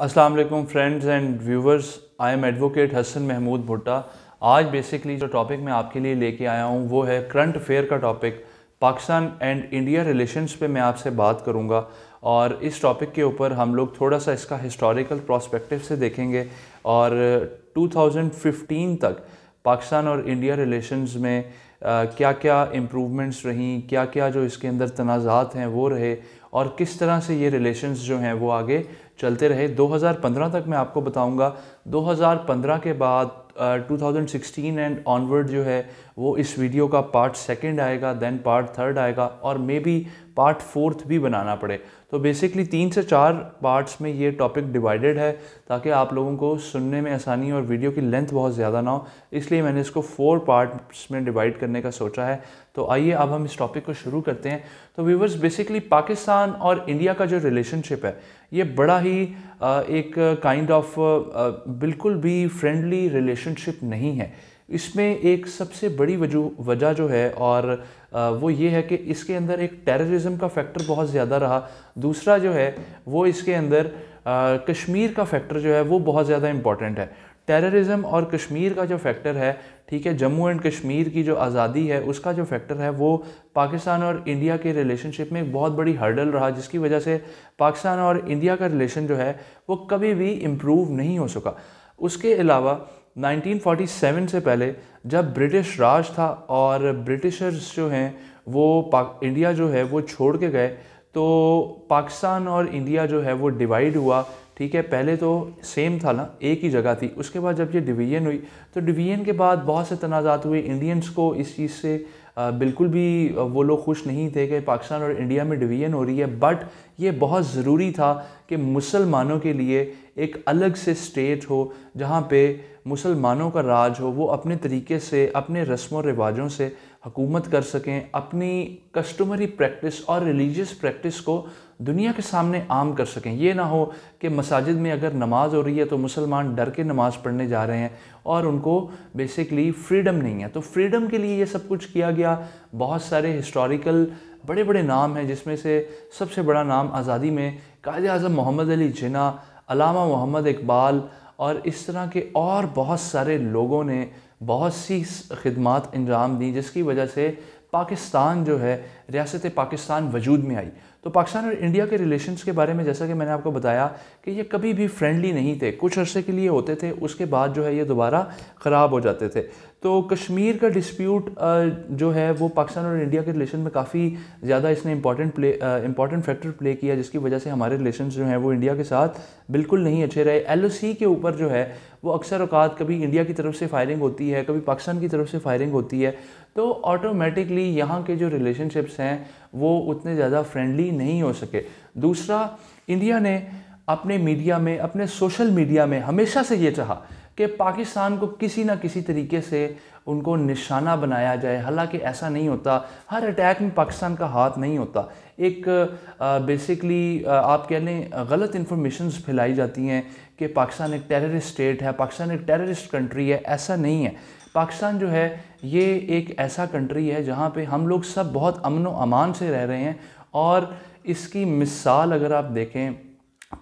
अस्सलाम वालेकुम friends and viewers. I am advocate Hasan Mahmood Bhutta. आज बेसिकली जो टॉपिक मैं आपके लिए लेके आया हूँ वो है करंट अफेयर का topic. Pakistan and India relations पे मैं आपसे बात करूँगा और इस टॉपिक के ऊपर हम लोग थोड़ा सा इसका हिस्टोरिकल प्रोस्पेक्टिव से देखेंगे और 2015 तक पाकिस्तान और इंडिया रिलेशंस में क्या क्या इम्प्रूवमेंट्स रहीं, क्या क्या जो इसके अंदर तनाज़ात हैं वो रहे और किस तरह से ये रिलेशंस जो हैं वो आगे चलते रहे। 2015 तक मैं आपको बताऊंगा। 2015 के बाद 2016 एंड ऑनवर्ड जो है वो इस वीडियो का पार्ट सेकंड आएगा, देन पार्ट थर्ड आएगा और मे बी पार्ट फोर्थ भी बनाना पड़े। तो बेसिकली 3 से 4 पार्ट्स में ये टॉपिक डिवाइडेड है ताकि आप लोगों को सुनने में आसानी और वीडियो की लेंथ बहुत ज़्यादा ना हो, इसलिए मैंने इसको 4 पार्ट्स में डिवाइड करने का सोचा है। तो आइए अब हम इस टॉपिक को शुरू करते हैं। तो व्यूवर्स, बेसिकली पाकिस्तान और इंडिया का जो रिलेशनशिप है ये बड़ा ही एक काइंड ऑफ बिल्कुल भी फ्रेंडली रिलेशनशिप नहीं है। इसमें एक सबसे बड़ी वजह जो है और वो ये है कि इसके अंदर एक टेररिज्म का फैक्टर बहुत ज़्यादा रहा। दूसरा जो है वो इसके अंदर कश्मीर का फैक्टर जो है वो बहुत ज़्यादा इम्पॉर्टेंट है। टेररिज्म और कश्मीर का जो फैक्टर है, ठीक है, जम्मू एंड कश्मीर की जो आज़ादी है उसका जो फैक्टर है वो पाकिस्तान और इंडिया के रिलेशनशिप में एक बहुत बड़ी हर्डल रहा, जिसकी वजह से पाकिस्तान और इंडिया का रिलेशन जो है वो कभी भी इम्प्रूव नहीं हो सका। उसके अलावा 1947 से पहले जब ब्रिटिश राज था और ब्रिटिशर्स जो हैं वो इंडिया जो है वो छोड़ के गए, तो पाकिस्तान और इंडिया जो है वो डिवाइड हुआ। ठीक है, पहले तो सेम था ना, एक ही जगह थी। उसके बाद जब ये डिवीज़न हुई तो डिवीज़न के बाद बहुत से तनाज़ात हुए। इंडियंस को इस चीज़ से बिल्कुल भी वो लोग खुश नहीं थे कि पाकिस्तान और इंडिया में डिवीज़न हो रही है, बट ये बहुत ज़रूरी था कि मुसलमानों के लिए एक अलग से स्टेट हो जहाँ पे मुसलमानों का राज हो, वो अपने तरीके से अपने रस्म व रिवाजों से हुकूमत कर सकें, अपनी कस्टमरी प्रैक्टिस और रिलीजियस प्रैक्टिस को दुनिया के सामने आम कर सकें। ये ना हो कि मसाजिद में अगर नमाज़ हो रही है तो मुसलमान डर के नमाज़ पढ़ने जा रहे हैं और उनको बेसिकली फ्रीडम नहीं है। तो फ्रीडम के लिए ये सब कुछ किया गया। बहुत सारे हिस्टोरिकल बड़े बड़े नाम हैं, जिसमें से सबसे बड़ा नाम आज़ादी में कायद आज़म मोहम्मद अली जिन्ना, अल्लामा मोहम्मद इकबाल और इस तरह के और बहुत सारे लोगों ने बहुत सी खिदमात अंजाम दी, जिसकी वजह से पाकिस्तान जो है, रियासत पाकिस्तान वजूद में आई। तो पाकिस्तान और इंडिया के रिलेशंस के बारे में जैसा कि मैंने आपको बताया कि ये कभी भी फ्रेंडली नहीं थे। कुछ अरसे के लिए होते थे, उसके बाद जो है ये दोबारा ख़राब हो जाते थे। तो कश्मीर का डिस्प्यूट जो है वो पाकिस्तान और इंडिया के रिलेशन में काफ़ी ज़्यादा इसने इंपॉर्टेंट फैक्टर प्ले किया, जिसकी वजह से हमारे रिलेशंस जो हैं वो इंडिया के साथ बिल्कुल नहीं अच्छे रहे। LOC के ऊपर जो है वो अक्सर औकात कभी इंडिया की तरफ से फायरिंग होती है, कभी पाकिस्तान की तरफ से फायरिंग होती है, तो ऑटोमेटिकली यहाँ के जो रिलेशनशिप्स हैं वो उतने ज़्यादा फ्रेंडली नहीं हो सके। दूसरा, इंडिया ने अपने मीडिया में, अपने सोशल मीडिया में हमेशा से ये चाहा कि पाकिस्तान को किसी ना किसी तरीके से उनको निशाना बनाया जाए। हालांकि ऐसा नहीं होता, हर अटैक में पाकिस्तान का हाथ नहीं होता। एक बेसिकली आप कह लें गलत इन्फॉर्मेशंस फैलाई जाती हैं कि पाकिस्तान एक टेररिस्ट स्टेट है, पाकिस्तान एक टेररिस्ट कंट्री है। ऐसा नहीं है। पाकिस्तान जो है ये एक ऐसा कंट्री है जहाँ पे हम लोग सब बहुत अमन व अमान से रह रहे हैं। और इसकी मिसाल अगर आप देखें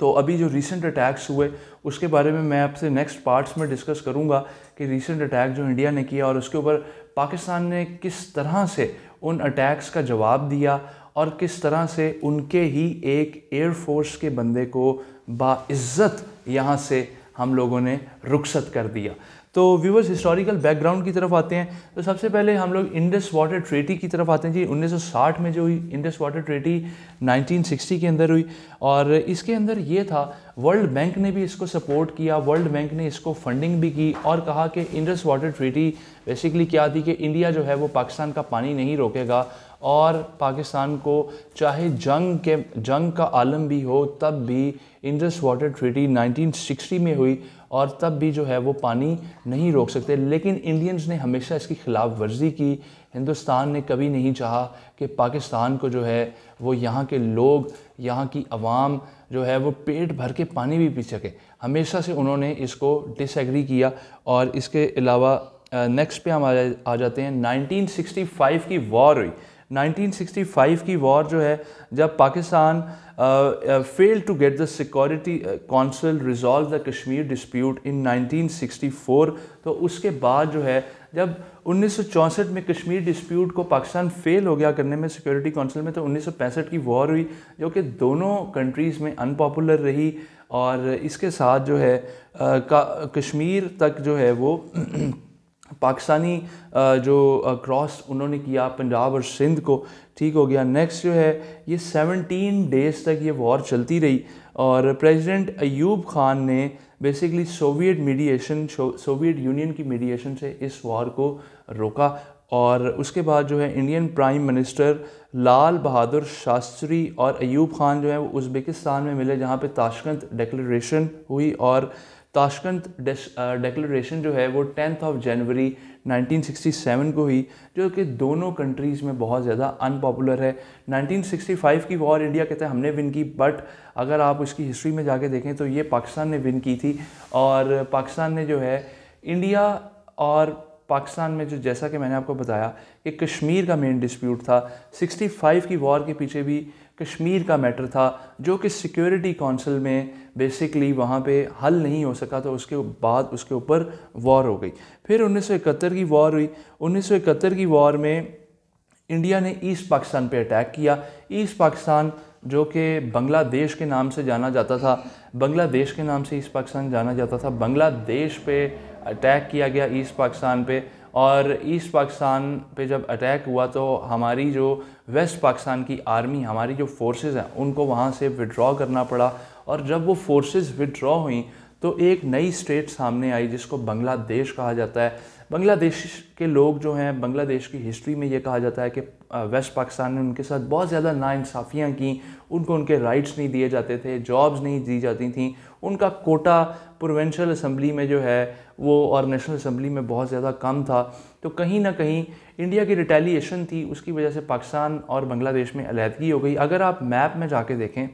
तो अभी जो रीसेंट अटैक्स हुए उसके बारे में मैं आपसे नेक्स्ट पार्ट्स में डिस्कस करूंगा कि रीसेंट अटैक जो इंडिया ने किया और उसके ऊपर पाकिस्तान ने किस तरह से उन अटैक्स का जवाब दिया और किस तरह से उनके ही एक एयरफोर्स के बंदे को बाइज़्ज़त यहाँ से हम लोगों ने रुखसत कर दिया। तो व्यूवर्स, हिस्टोरिकल बैकग्राउंड की तरफ आते हैं। तो सबसे पहले हम लोग इंडस वाटर ट्रीटी की तरफ आते हैं जी। 1960 में जो हुई इंडस वाटर ट्रीटी 1960 के अंदर हुई और इसके अंदर ये था, वर्ल्ड बैंक ने भी इसको सपोर्ट किया, वर्ल्ड बैंक ने इसको फंडिंग भी की और कहा कि इंडस वाटर ट्रीटी बेसिकली क्या थी कि इंडिया जो है वो पाकिस्तान का पानी नहीं रोकेगा और पाकिस्तान को चाहे जंग का आलम भी हो तब भी इंडस वाटर ट्रीटी 1960 में हुई और तब भी जो है वो पानी नहीं रोक सकते। लेकिन इंडियंस ने हमेशा इसकी खिलाफ वर्जी की। हिंदुस्तान ने कभी नहीं चाहा कि पाकिस्तान को जो है वो यहाँ के लोग, यहाँ की आवाम जो है वो पेट भर के पानी भी पी सके। हमेशा से उन्होंने इसको डिसएग्री किया। और इसके अलावा नेक्स्ट पे हम आ जाते हैं। 1965 की वॉर हुई। 1965 की वॉर जो है, जब Pakistan fail to get the security council resolve the Kashmir dispute in 1964, तो उसके बाद जो है जब 1964 में कश्मीर डिस्प्यूट को पाकिस्तान फेल हो गया करने में सिक्योरिटी काउंसिल में, तो 1965 की वॉर हुई जो कि दोनों कंट्रीज़ में अनपॉपुलर रही। और इसके साथ जो है कश्मीर तक जो है वो पाकिस्तानी जो क्रॉस उन्होंने किया पंजाब और सिंध को, ठीक हो गया। नेक्स्ट जो है ये 17 डेज़ तक ये वॉर चलती रही और प्रेसिडेंट अयूब खान ने बेसिकली सोवियत यूनियन की मीडिएशन से इस वॉर को रोका। और उसके बाद जो है Indian prime minister Lal Bahadur Shastri और अयूब खान जो है वो उज़्बेकिस्तान में मिले, जहाँ पे ताशकंद डिक्लेरेशन हुई। और ताशकंद डिक्लेरेशन जो है वो 10 जनवरी 1967 को हुई, जो कि दोनों कंट्रीज़ में बहुत ज़्यादा अनपॉपुलर है। 1965 की वॉर इंडिया कहते हैं हमने विन की, बट अगर आप उसकी हिस्ट्री में जाके देखें तो ये पाकिस्तान ने विन की थी। और पाकिस्तान ने जो है इंडिया और पाकिस्तान में जो, जैसा कि मैंने आपको बताया कि कश्मीर का मेन डिस्प्यूट था, 65 की वॉर के पीछे भी कश्मीर का मैटर था, जो कि सिक्योरिटी काउंसिल में बेसिकली वहाँ पे हल नहीं हो सका, तो उसके बाद उसके ऊपर वॉर हो गई। फिर 1971 की वॉर हुई। 1971 की वॉर में इंडिया ने ईस्ट पाकिस्तान पे अटैक किया। ईस्ट पाकिस्तान जो कि बांग्लादेश के नाम से जाना जाता था, बांग्लादेश के नाम से ईस्ट पाकिस्तान जाना जाता था, बांग्लादेश पे अटैक किया गया ईस्ट पाकिस्तान पे। और ईस्ट पाकिस्तान पे जब अटैक हुआ तो हमारी जो वेस्ट पाकिस्तान की आर्मी, हमारी जो फोर्सेस हैं, उनको वहाँ से विड्रॉ करना पड़ा। और जब वो फोर्सेस विड्रॉ हुई तो एक नई स्टेट सामने आई जिसको बांग्लादेश कहा जाता है। बांग्लादेश के लोग जो हैं, बांग्लादेश की हिस्ट्री में ये कहा जाता है कि वेस्ट पाकिस्तान ने उनके साथ बहुत ज़्यादा नाइंसाफ़ियाँ की, उनको उनके राइट्स नहीं दिए जाते थे, जॉब्स नहीं दी जाती थी, उनका कोटा प्रोविंशियल असम्बली में जो है वो और नेशनल असम्बली में बहुत ज़्यादा कम था। तो कहीं ना कहीं इंडिया की रिटेलिएशन थी, उसकी वजह से पाकिस्तान और बांग्लादेश में अलहदगी हो गई। अगर आप मैप में जाके देखें,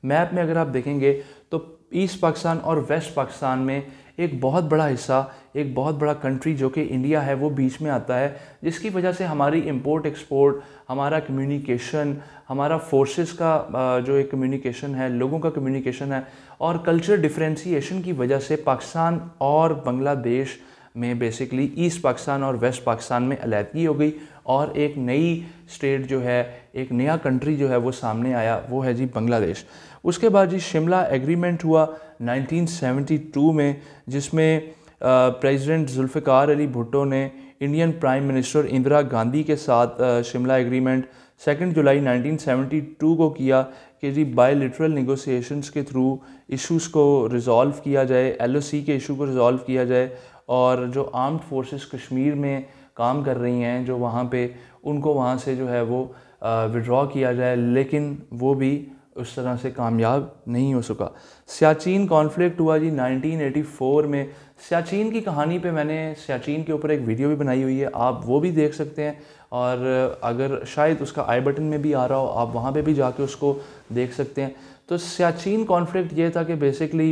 मैप में अगर आप देखेंगे तो ईस्ट पाकिस्तान और वेस्ट पाकिस्तान में एक बहुत बड़ा हिस्सा, एक बहुत बड़ा कंट्री जो कि इंडिया है, वो बीच में आता है, जिसकी वजह से हमारी इंपोर्ट एक्सपोर्ट, हमारा कम्युनिकेशन, हमारा फोर्सेस का जो एक कम्युनिकेशन है, लोगों का कम्युनिकेशन है, और कल्चर डिफ्रेंसीशन की वजह से पाकिस्तान और बांग्लादेश में बेसिकली ईस्ट पाकिस्तान और वेस्ट पाकिस्तान में अलहदगी हो गई और एक नई स्टेट जो है, एक नया कंट्री जो है वो सामने आया, वो है जी बांग्लादेश। उसके बाद जी शिमला एग्रीमेंट हुआ 1972 में, जिसमें प्रेसिडेंट जुल्फ़िकार अली भुट्टो ने Indian prime minister Indira Gandhi के साथ शिमला एग्रीमेंट 2 जुलाई 1972 को किया कि जी बायलैटरल नेगोशिएशंस के थ्रू इश्यूज़ को रिज़ॉल्व किया जाए, LOC के इशू को रिज़ॉल्व किया जाए, और जो आर्म्ड फोर्सेस कश्मीर में काम कर रही हैं जो वहाँ पे, उनको वहाँ से जो है वो विड्रॉ किया जाए। लेकिन वो भी उस तरह से कामयाब नहीं हो सका। सियाचिन कॉन्फ्लिक्ट हुआ जी 1984 में। सियाचिन की कहानी पे मैंने सियाचिन के ऊपर एक वीडियो भी बनाई हुई है, आप वो भी देख सकते हैं, और अगर शायद उसका आई बटन में भी आ रहा हो, आप वहाँ पे भी जाके उसको देख सकते हैं। तो सियाचिन कॉन्फ्लिक्ट ये था कि बेसिकली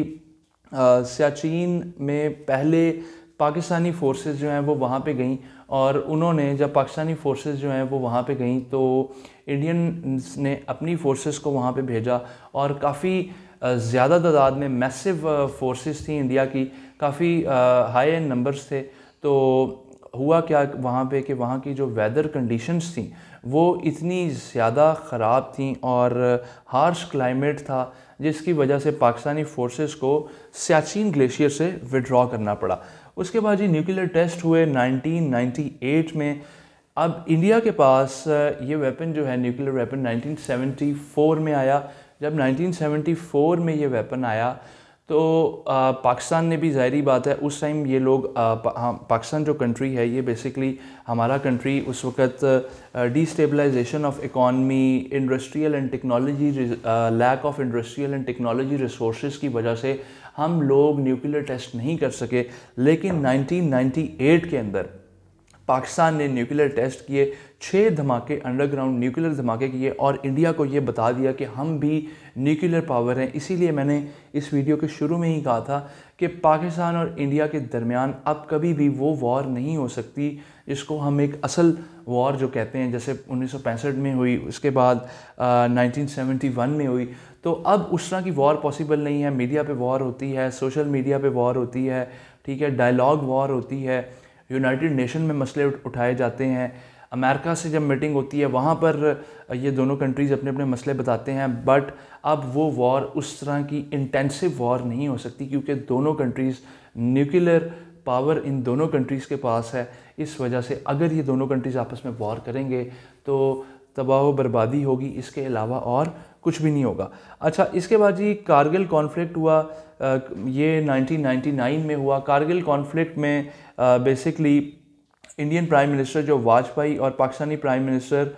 सियाचिन में पहले पाकिस्तानी फ़ोर्सेस जो हैं वो वहाँ पे गईं, और उन्होंने जब पाकिस्तानी फ़ोर्सेस जो हैं वो वहाँ पे गईं तो इंडियन ने अपनी फ़ोर्सेस को वहाँ पे भेजा, और काफ़ी ज़्यादा तादाद में मैसिव फोर्सेस थी इंडिया की, काफ़ी हाई एंड नंबर्स थे। तो हुआ क्या वहाँ पे कि वहाँ की जो वेदर कंडीशंस थी वो इतनी ज़्यादा ख़राब थी और हार्श क्लाइमेट था, जिसकी वजह से पाकिस्तानी फ़ोर्सेस को सियाचिन ग्लेशियर से विड्रॉ करना पड़ा। उसके बाद जी न्यूक्लियर टेस्ट हुए 1998 में। अब इंडिया के पास ये वेपन जो है, न्यूक्लियर वेपन, 1974 में आया। जब 1974 में ये वेपन आया तो पाकिस्तान ने भी, ज़ाहिरी बात है, उस टाइम ये लोग पाकिस्तान जो कंट्री है ये बेसिकली हमारा कंट्री उस वक़्त destabilisation of economy, industrial and technology, lack of industrial and technology resources की वजह से हम लोग न्यूक्लियर टेस्ट नहीं कर सके। लेकिन 1998 के अंदर पाकिस्तान ने न्यूक्लियर टेस्ट किए 6 धमाके अंडरग्राउंड न्यूक्लियर धमाके किए और इंडिया को ये बता दिया कि हम भी न्यूक्लियर पावर हैं। इसीलिए मैंने इस वीडियो के शुरू में ही कहा था कि पाकिस्तान और इंडिया के दरमियान अब कभी भी वो वॉर नहीं हो सकती जिसको हम एक असल वॉर जो कहते हैं, जैसे 1965 में हुई, उसके बाद 1971 में हुई। तो अब उस तरह की वॉर पॉसिबल नहीं है। मीडिया पे वॉर होती है, सोशल मीडिया पे वॉर होती है, ठीक है, डायलॉग वॉर होती है, यूनाइटेड नेशन में मसले उठाए जाते हैं, अमेरिका से जब मीटिंग होती है वहाँ पर ये दोनों कंट्रीज़ अपने अपने मसले बताते हैं। बट अब वो वॉर उस तरह की इंटेंसिव वॉर नहीं हो सकती क्योंकि दोनों कंट्रीज़, न्यूक्लियर पावर इन दोनों कंट्रीज़ के पास है। इस वजह से अगर ये दोनों कंट्रीज़ आपस में वॉर करेंगे तो तबाह व बर्बादी होगी, इसके अलावा और कुछ भी नहीं होगा। अच्छा, इसके बाद जी कारगिल कॉन्फ्लिक्ट हुआ, ये 1999 में हुआ। कारगिल कॉन्फ्लिक्ट में बेसिकली इंडियन प्राइम मिनिस्टर जो वाजपेयी और पाकिस्तानी प्राइम मिनिस्टर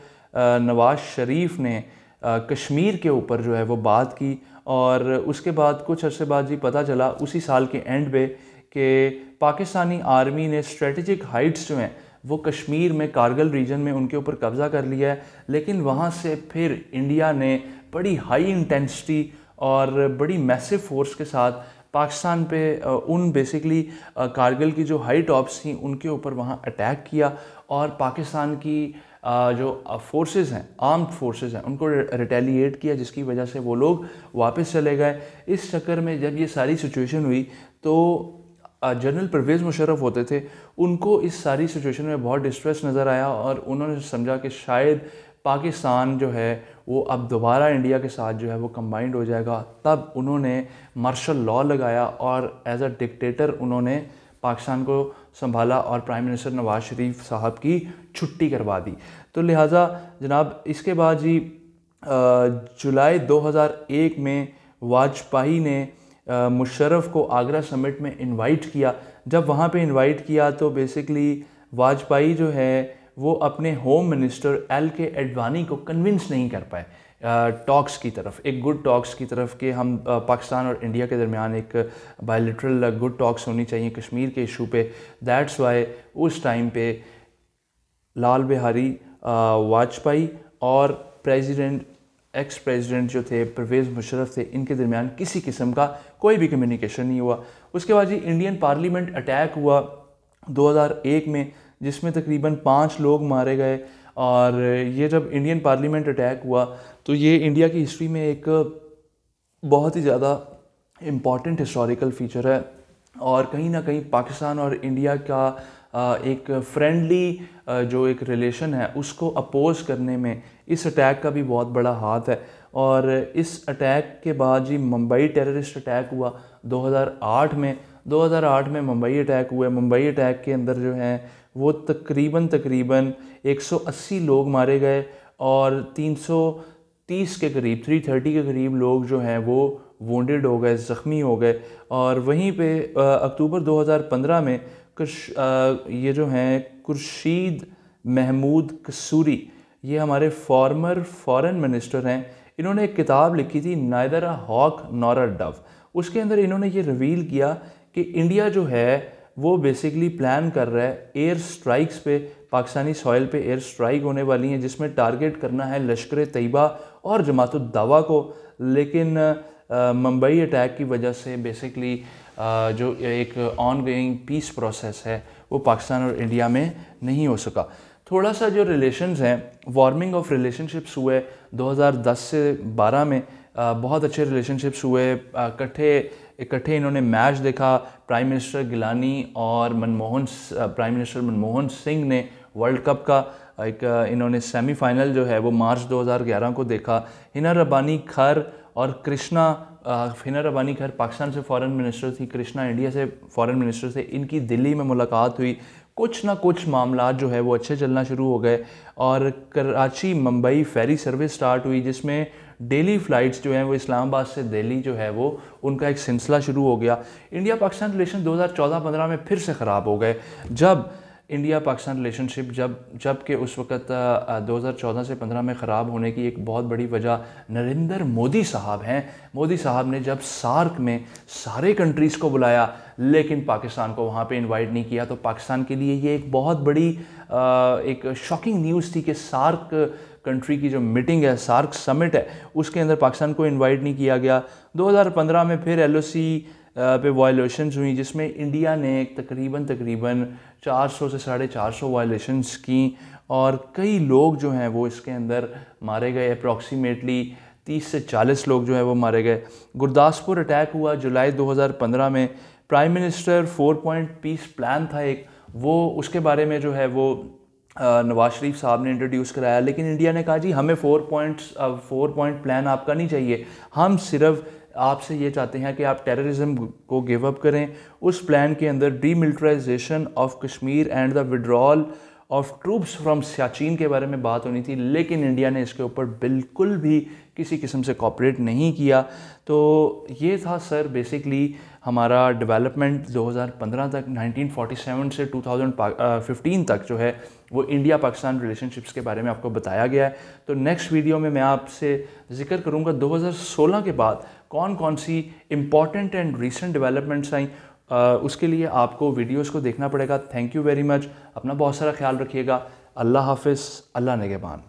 नवाज शरीफ ने कश्मीर के ऊपर जो है वो बात की, और उसके बाद कुछ अरसे बाद जी पता चला उसी साल के एंड पे कि पाकिस्तानी आर्मी ने स्ट्रेटेजिक हाइट्स जो हैं वो कश्मीर में कारगिल रीजन में उनके ऊपर कब्ज़ा कर लिया है। लेकिन वहाँ से फिर इंडिया ने बड़ी हाई इंटेंसिटी और बड़ी मैसिव फोर्स के साथ पाकिस्तान पे उन बेसिकली कारगिल की जो हाई टॉप्स थी उनके ऊपर वहाँ अटैक किया और पाकिस्तान की जो फोर्सेस हैं, आर्म्ड फोर्सेस हैं, उनको रिटेलिएट किया, जिसकी वजह से वो लोग वापस चले गए। इस चक्कर में जब ये सारी सिचुएशन हुई तो जनरल परवेज़ मुशर्रफ होते थे, उनको इस सारी सिचुएशन में बहुत डिस्ट्रेस नज़र आया और उन्होंने समझा कि शायद पाकिस्तान जो है वो अब दोबारा इंडिया के साथ जो है वो कंबाइंड हो जाएगा। तब उन्होंने मार्शल लॉ लगाया और एज अ डिक्टेटर उन्होंने पाकिस्तान को संभाला और प्राइम मिनिस्टर नवाज शरीफ साहब की छुट्टी करवा दी। तो लिहाजा जनाब इसके बाद जी जुलाई 2001 में वाजपेयी ने मुशर्रफ को आगरा समिट में इनवाइट किया। जब वहाँ पे इनवाइट किया तो बेसिकली वाजपेयी जो है वो अपने होम मिनिस्टर LK एडवानी को कन्विंस नहीं कर पाए टॉक्स की तरफ, एक गुड टॉक्स की तरफ कि हम पाकिस्तान और इंडिया के दरमियान एक बायलैटरल गुड टॉक्स होनी चाहिए कश्मीर के इशू पे। दैट्स वाई उस टाइम पे लाल बिहारी वाजपेयी और एक्स प्रेसिडेंट जो थे परवेज़ मुशर्रफ थे, इनके दरमियान किसी किस्म का कोई भी कम्युनिकेशन नहीं हुआ। उसके बाद जी इंडियन पार्लियामेंट अटैक हुआ 2001 में, जिसमें तकरीबन 5 लोग मारे गए। और ये जब इंडियन पार्लियामेंट अटैक हुआ तो ये इंडिया की हिस्ट्री में एक बहुत ही ज़्यादा इम्पॉर्टेंट हिस्टोरिकल फीचर है और कहीं ना कहीं पाकिस्तान और इंडिया का एक फ्रेंडली जो एक रिलेशन है उसको अपोज करने में इस अटैक का भी बहुत बड़ा हाथ है। और इस अटैक के बाद जी मुंबई टेररिस्ट अटैक हुआ 2008 में। 2008 में मुंबई अटैक हुए। मुंबई अटैक के अंदर जो है वो तकरीबन 180 लोग मारे गए और 330 के करीब 330 के करीब लोग जो हैं वो वोंडेड हो गए, ज़ख्मी हो गए। और वहीं पे अक्टूबर 2015 में ये जो हैं खुर्शीद महमूद कसूरी, ये हमारे फॉर्मर फॉरेन मिनिस्टर हैं, इन्होंने एक किताब लिखी थी neither a hawk nor a dove. उसके अंदर इन्होंने ये रिवील किया कि इंडिया जो है वो बेसिकली प्लान कर रहा है एयर स्ट्राइक्स पे, पाकिस्तानी सॉइल पे एयर स्ट्राइक होने वाली हैं जिसमें टारगेट करना है लश्कर तैयबा और जमातुद दावा को। लेकिन मुंबई अटैक की वजह से बेसिकली जो एक ऑन गोइंग पीस प्रोसेस है वो पाकिस्तान और इंडिया में नहीं हो सका। थोड़ा सा जो रिलेशंस हैं, वार्मिंग ऑफ रिलेशनशिप्स हुए 2010 से 12 में, बहुत अच्छे रिलेशनशिप्स हुए। इकट्ठे इन्होंने मैच देखा। प्राइम मिनिस्टर गिलानी और प्राइम मिनिस्टर मनमोहन सिंह ने वर्ल्ड कप का एक इन्होंने सेमीफाइनल जो है वो मार्च 2011 को देखा। हिना रब्बानी खर और कृष्णा, हिना रब्बानी खर पाकिस्तान से फॉरेन मिनिस्टर थी, कृष्णा इंडिया से फॉरेन मिनिस्टर थे, इनकी दिल्ली में मुलाकात हुई। कुछ ना कुछ मामला जो है वो अच्छे चलना शुरू हो गए और Karachi Mumbai ferry service start हुई जिसमें डेली फ़्लाइट्स जो हैं वो इस्लामाबाद से दिल्ली जो है वो उनका एक सिलसिला शुरू हो गया। इंडिया पाकिस्तान रिलेशन 2014-15 में फिर से ख़राब हो गए जब इंडिया पाकिस्तान रिलेशनशिप जब कि उस वक़्त 2014 से 15 में ख़राब होने की एक बहुत बड़ी वजह नरेंद्र मोदी साहब हैं। मोदी साहब ने जब सार्क में सारे कंट्रीज़ को बुलाया लेकिन पाकिस्तान को वहाँ पे इनवाइट नहीं किया, तो पाकिस्तान के लिए ये एक बहुत बड़ी एक शॉकिंग न्यूज़ थी कि सार्क कंट्री की जो मीटिंग है, सार्क समिट है, उसके अंदर पाकिस्तान को इनवाइट नहीं किया गया। 2015 में फिर LOC पे वायलेशंस हुई जिसमें इंडिया ने तकरीबन 400 से 450 वायलेशंस की और कई लोग जो हैं वो इसके अंदर मारे गए। अप्रॉक्सीमेटली 30 से 40 लोग जो हैं वो मारे गए। गुरदासपुर अटैक हुआ जुलाई 2015 में। Prime minister 4 point peace plan था एक, वो उसके बारे में जो है वो नवाज शरीफ साहब ने इंट्रोड्यूस कराया, लेकिन इंडिया ने कहा जी हमें 4 पॉइंट प्लान आपका नहीं चाहिए, हम सिर्फ आपसे ये चाहते हैं कि आप टेररिज्म को गिव अप करें। उस प्लान के अंदर demilitarisation of Kashmir and the withdrawal of troops from Siachen के बारे में बात होनी थी, लेकिन इंडिया ने इसके ऊपर बिल्कुल भी किसी किस्म से कॉपरेट नहीं किया। तो ये था सर बेसिकली हमारा डेवलपमेंट 2015 तक, 1947 से 2015 तक जो है वो इंडिया पाकिस्तान रिलेशनशिप्स के बारे में आपको बताया गया है। तो नेक्स्ट वीडियो में मैं आपसे जिक्र करूंगा 2016 के बाद कौन कौन सी इम्पॉर्टेंट एंड रीसेंट डेवलपमेंट्स आई। उसके लिए आपको वीडियोस को देखना पड़ेगा। Thank you very much. अपना बहुत सारा ख्याल रखिएगा। अल्लाह हाफिज़। अल्लाह निगहबान।